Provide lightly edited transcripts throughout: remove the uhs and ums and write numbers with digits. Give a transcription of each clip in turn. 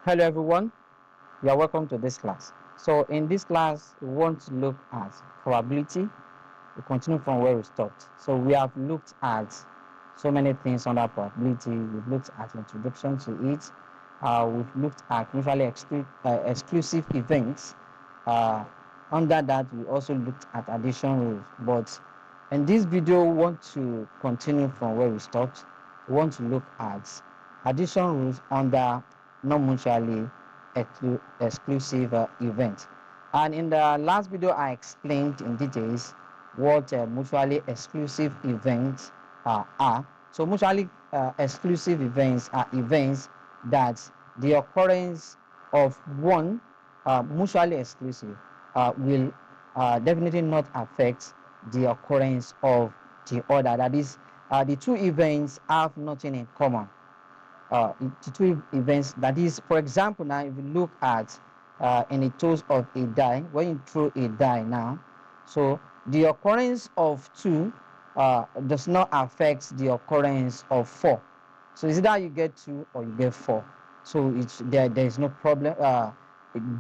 Hello everyone, you are welcome to this class. So in this class, we want to look at probability. We continue from where we stopped. So we have looked at so many things under probability. We've looked at introduction to it. We've looked at mutually exclusive events. Uh, Under that, we also looked at addition rules. But in this video, we want to continue from where we stopped. We want to look at addition rules under non-mutually exclusive events. And in the last video, I explained in details what mutually exclusive events are. So mutually exclusive events are events that the occurrence of one mutually exclusive will definitely not affect the occurrence of the other. That is, the two events have nothing in common. The two events, that is, for example, now if you look at in a toss of a die, when you throw a die now, so the occurrence of two does not affect the occurrence of four. So it's either you get two or you get four. So there is no problem.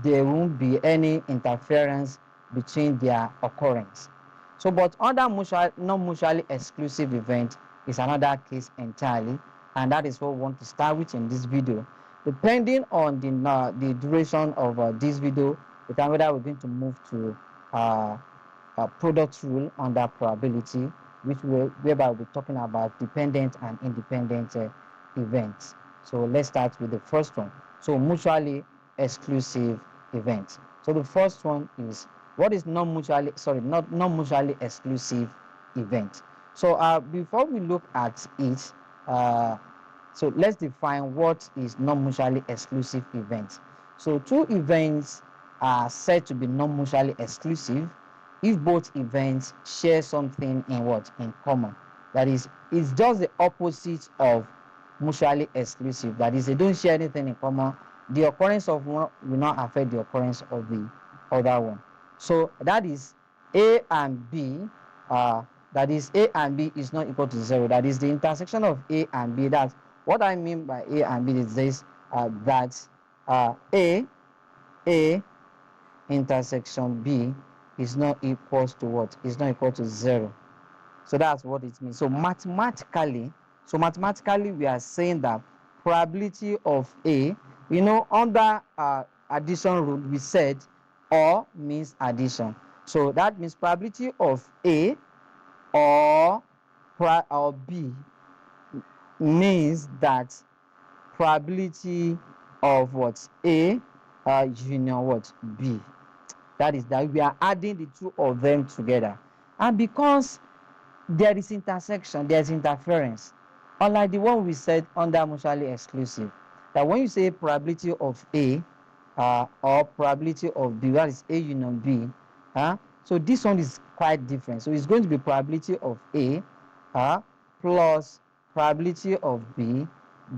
There won't be any interference between their occurrence. So, but other non-mutually exclusive event is another case entirely, and that is what we want to start with in this video. Depending on the duration of this video, the time whether we're going to move to uh, product rule under probability, whereby we'll be talking about dependent and independent events. So let's start with the first one. So mutually exclusive events. So the first one is, what is not non-mutually exclusive event. So before we look at it, so let's define what is non-mutually exclusive event. So two events are said to be non-mutually exclusive if both events share something in common. That is, it's just the opposite of mutually exclusive. That is, they don't share anything in common. The occurrence of one will not affect the occurrence of the other one. So that is A and B. That is, A and B is not equal to zero. That is the intersection of A and B. That's what I mean by A and B is this: that A intersection B is not equals to what? Is not equal to zero. So that's what it means. So mathematically, we are saying that probability of A, under addition rule, we said or means addition. So that means probability of A or or B means that probability of what? A union what? B. That is that we are adding the two of them together. And because there is intersection, there's interference, unlike the one we said under mutually exclusive, that when you say probability of A or probability of B, that is A union B, so this one is quite different. So it's going to be probability of A plus probability of B,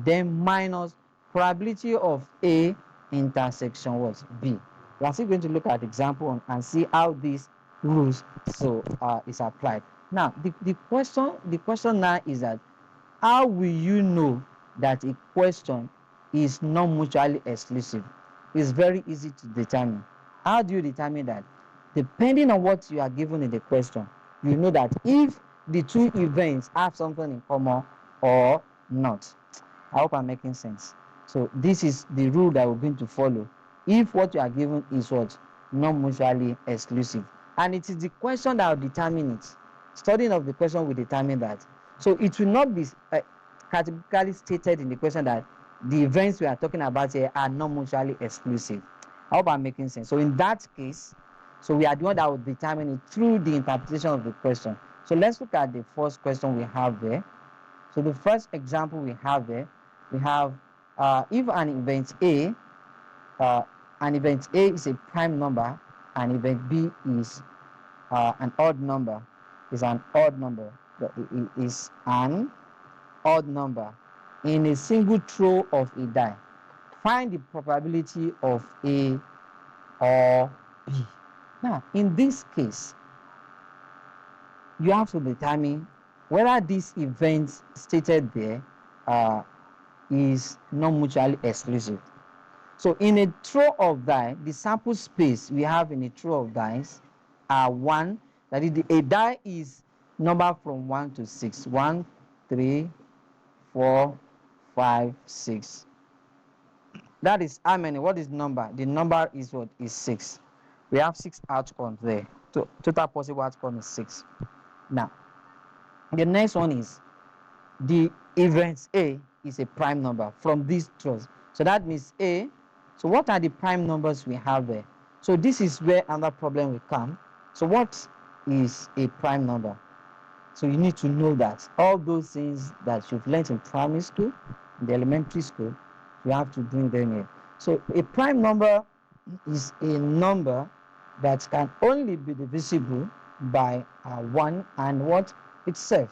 then minus probability of A intersection what? B. We are still going to look at example and see how these rules is applied. Now, the question now is that how will you know that a question is not mutually exclusive? It's very easy to determine. How do you determine that? Depending on what you are given in the question, you know that if the two events have something in common or not. I hope I'm making sense. So this is the rule that we're going to follow. If what you are given is what? Not mutually exclusive. And it is the question that will determine it. Studying of the question will determine that. So it will not be categorically stated in the question that the events we are talking about here are not mutually exclusive. I hope I'm making sense. So in that case, so we are the one that will determine it through the interpretation of the question. So let's look at the first question we have there. So the first example we have there, we have if uh, an event A is a prime number, and event B is an odd number, is an odd number, is an odd number in a single throw of a die. Find the probability of A or B. Now, in this case, you have to determine whether this event stated there uh, is not mutually exclusive. So in a throw of die, the sample space we have in a throw of dice are 1. That is, a die is number from 1 to 6. 1, 3, 4, 5, 6. That is how many? What is number? The number is what? Is 6. We have 6 outcomes there. Total possible outcome is 6. Now, the next one is the event A is a prime number from these throws. So that means A. So what are the prime numbers we have there? So this is where another problem will come. So what is a prime number? So you need to know that all those things that you've learned in primary school, in the elementary school, you have to bring them in. So a prime number is a number that can only be divisible by 1 and what itself.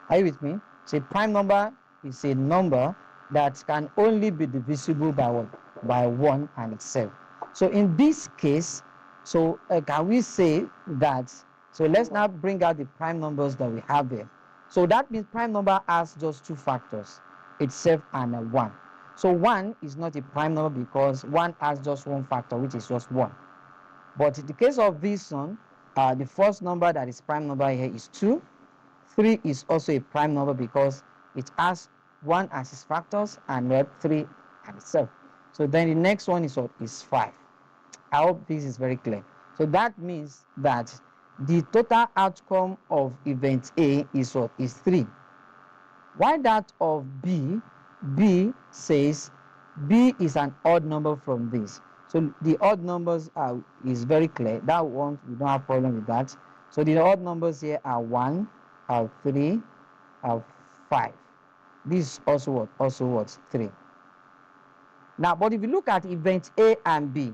Are you with me? So a prime number is a number that can only be divisible by what? By 1 and itself. So in this case, so can we say that, so let's now bring out the prime numbers that we have here. So that means prime number has just 2 factors, itself and a 1. So 1 is not a prime number because 1 has just 1 factor, which is just 1. But in the case of this one, the first number that is prime number here is 2. 3 is also a prime number because it has 1 as its factors and 3 as itself. So then the next one is what? Is 5. I hope this is very clear. So that means that the total outcome of event A is what? Is 3. Why that of B? B says B is an odd number from this. So the odd numbers is very clear. That one, we don't have problem with that. So the odd numbers here are 1, 3, 5. This is also what? Also what? 3. Now, but if you look at event A and B,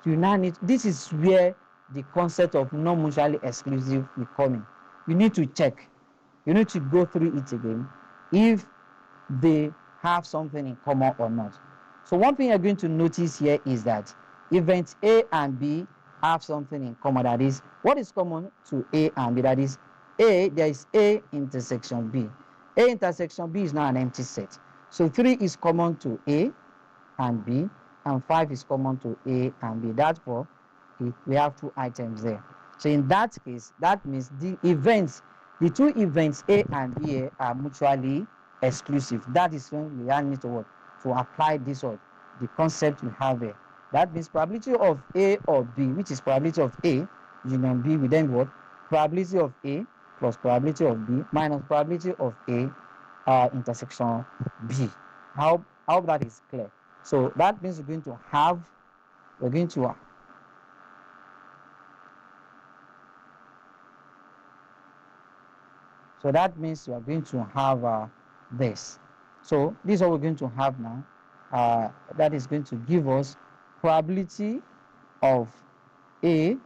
you now need, this is where the concept of non-mutually exclusive will come in. You need to check. You need to go through it again if they have something in common or not. So one thing you're going to notice here is that events A and B have something in common. That is, what is common to A and B? That is, A, there is A intersection B. A intersection B is now an empty set. So 3 is common to A and B, and 5 is common to A and B. Therefore, we have 2 items there. So in that case, that means the two events A and B are mutually exclusive. That is when we need to apply this or the concept we have here. That means probability of A or B, which is probability of A union B, we then what? Probability of A plus probability of B minus probability of A intersection B. I hope that is clear. So that means we're going to have so that means we are going to have this. So this is what we're going to have now. That is going to give us probability of A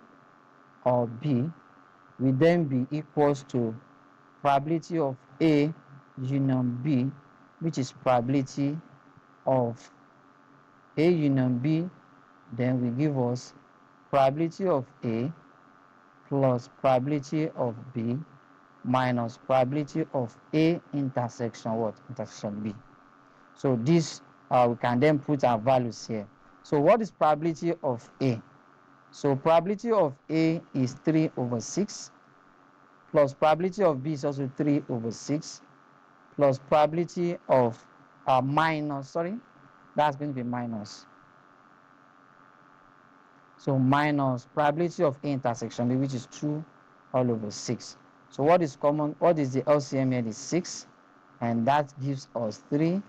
or B will then be equals to probability of A union B, which is probability of A union B, then will give us probability of A plus probability of B minus probability of A intersection what? Intersection B. So this, we can then put our values here. So what is probability of A? So probability of A is 3 over 6 plus probability of B is also 3 over 6 plus probability of that's going to be minus. So minus probability of A intersection B, which is 2 all over 6. So what is common? What is the LCM here? Is 6, and that gives us 3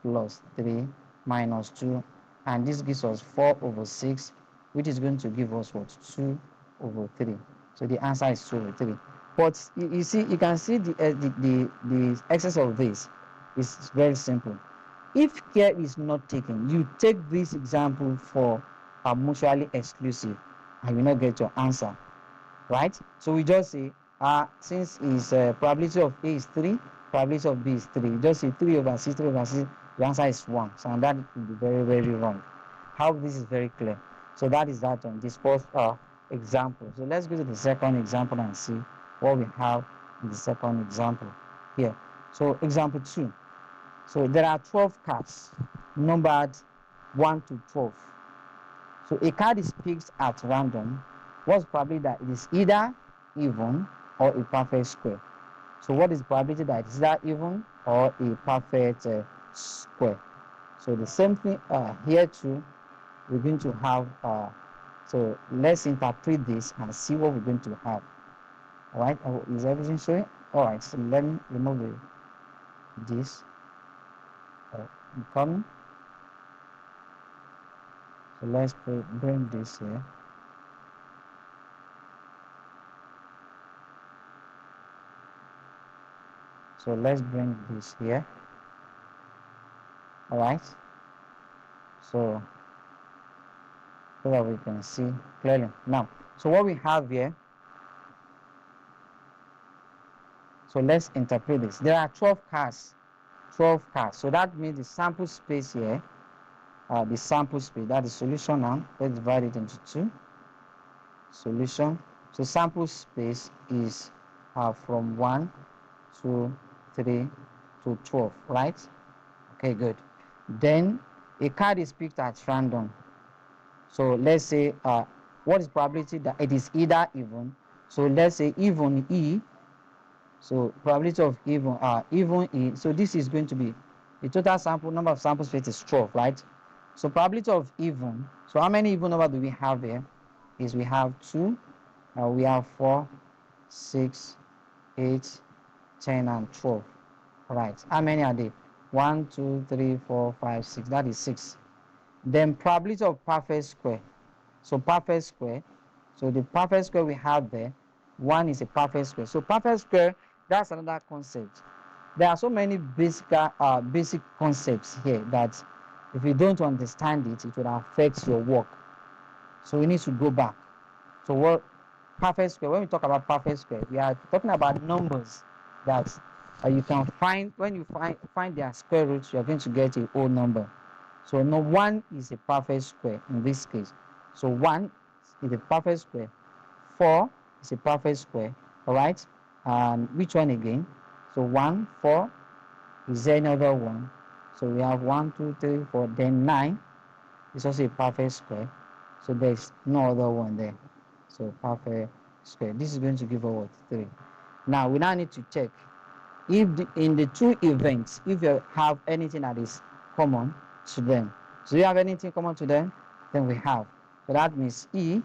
plus 3 minus 2, and this gives us 4 over 6, which is going to give us what? 2 over 3. So the answer is 2 over 3. But you see, you can see the excess of this is very simple. If care is not taken, you take this example for a mutually exclusive, and you not get your answer, right? So we just say, since is probability of A is 3, probability of B is 3. You just say 3 over 6, 3 over 6, the answer is 1. So that will be very, very wrong. How this is very clear. So that is that on this first example. So let's go to the second example and see what we have in the second example here. So example 2. So there are 12 cards numbered 1 to 12. So a card is picked at random. What's probably that it is either even or a perfect square? So what is the probability that it's either even or a perfect square? So the same thing here too. We're going to have. So let's interpret this and see what we're going to have. All right. Oh, is everything showing? All right. So let me remove this. Coming. So let's bring this here. So let's bring this here. All right. So that we can see clearly. Now, so what we have here. So let's interpret this. There are 12 cars. 12 cars. So that means the sample space here, the sample space, that is solution now. Let's divide it into 2. Solution. So sample space is from 1, 2, 3 to 12, right? Okay, good. Then a card is picked at random. So let's say what is probability that it is either even. So let's say even E. So probability of even E. So this is going to be the total sample number of sample space is 12, right? So probability of even. So how many even number do we have here? Is we have 2, we have 4, 6, 8, 10, and 12. Right. How many are they? 1, 2, 3, 4, 5, 6. That is 6. Then probability of perfect square. So perfect square. So the perfect square we have there, 1 is a perfect square. So perfect square, that's another concept. There are so many basic concepts here that if you don't understand it, it will affect your work. So we need to go back. So what perfect square? When we talk about perfect square, we are talking about numbers that you can find. When you find their square roots, you are going to get a whole number. So no 1 is a perfect square in this case. So 1 is a perfect square. 4 is a perfect square. All right. And which one again? So 1, 4. Is there another one? So we have 1, 2, 3, 4. Then 9 is also a perfect square. So there's no other one there. So perfect square. This is going to give us what? 3. Now we now need to check if in the 2 events, if you have anything that is common to them. So you have anything common to them? Then we have. So that means E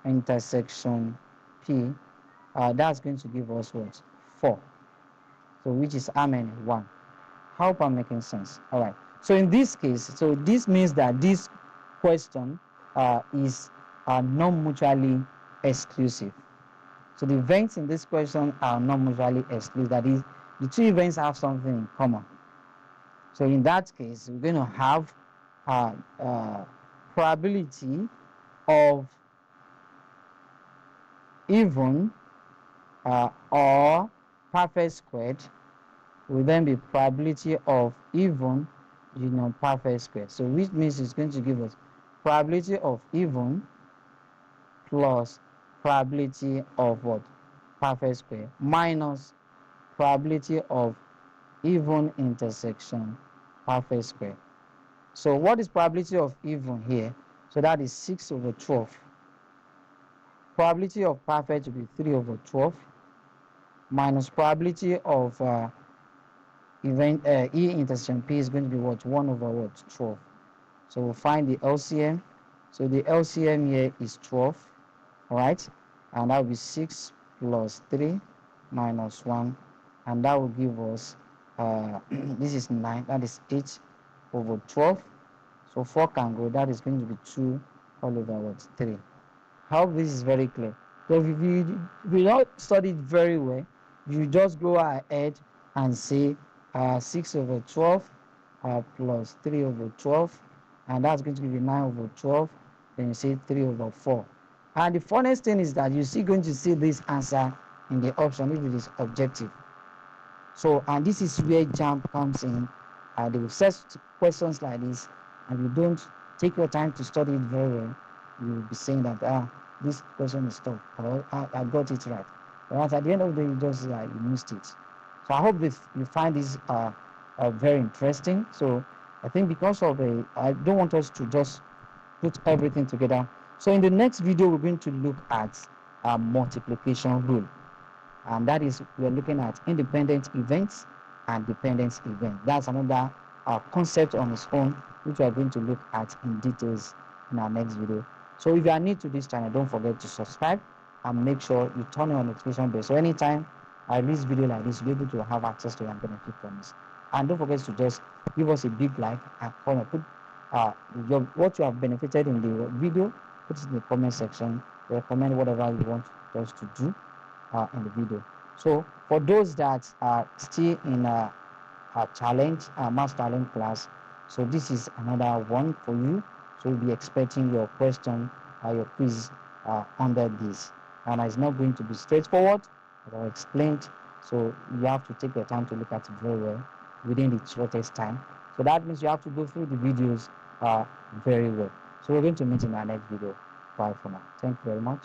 intersection P. That's going to give us what? 4. So which is how many? 1. Hope I'm making sense. All right. So in this case, so this means that this question is non-mutually exclusive. So the events in this question are non-mutually exclusive. That is, the 2 events have something in common. So in that case, we're going to have probability of even or perfect squared will then be probability of even union perfect square. So which means it's going to give us probability of even plus probability of what? Perfect square minus probability of even intersection perfect square. So what is probability of even here? So that is 6 over 12. Probability of perfect will be 3 over 12 minus probability of event E intersection P is going to be what? 1 over what? 12. So we'll find the LCM. So the LCM here is 12, all right? And that will be 6 plus 3 minus 1. And that will give us, this is 9, that is 8 over 12. So 4 can go, that is going to be 2 all over what? 3. I hope this is very clear. So if you don't study it very well, you just go ahead and say 6 over 12 plus 3 over 12, and that's going to give you 9 over 12. Then you say 3 over 4. And the funniest thing is that you're still going to see this answer in the option if it is objective. So, and this is where JAMB comes in. They will set questions like this, and you don't take your time to study it very well, you will be saying that, this question is tough, or I got it right. But at the end of the day, you just you missed it. So I hope you find this very interesting. So I think because of I don't want us to just put everything together. So in the next video, we're going to look at multiplication rule, and that is we're looking at independent events and dependent events. That's another concept on its own, which we are going to look at in details in our next video. So if you are new to this channel, don't forget to subscribe and make sure you turn on notification bell. So anytime I release video like this, you'll be able to have access to and benefit from this. And don't forget to just give us a big like and comment. Put what you have benefited in the video, put it in the comment section. Recommend whatever you want us to do in the video. So for those that are still in a challenge, math challenge class, so this is another one for you. So we'll be expecting your question or your quiz under this. And it's not going to be straightforward, as I explained. So you have to take your time to look at it very well within the shortest time. So that means you have to go through the videos very well. So we're going to meet in our next video. Bye for now. Thank you very much.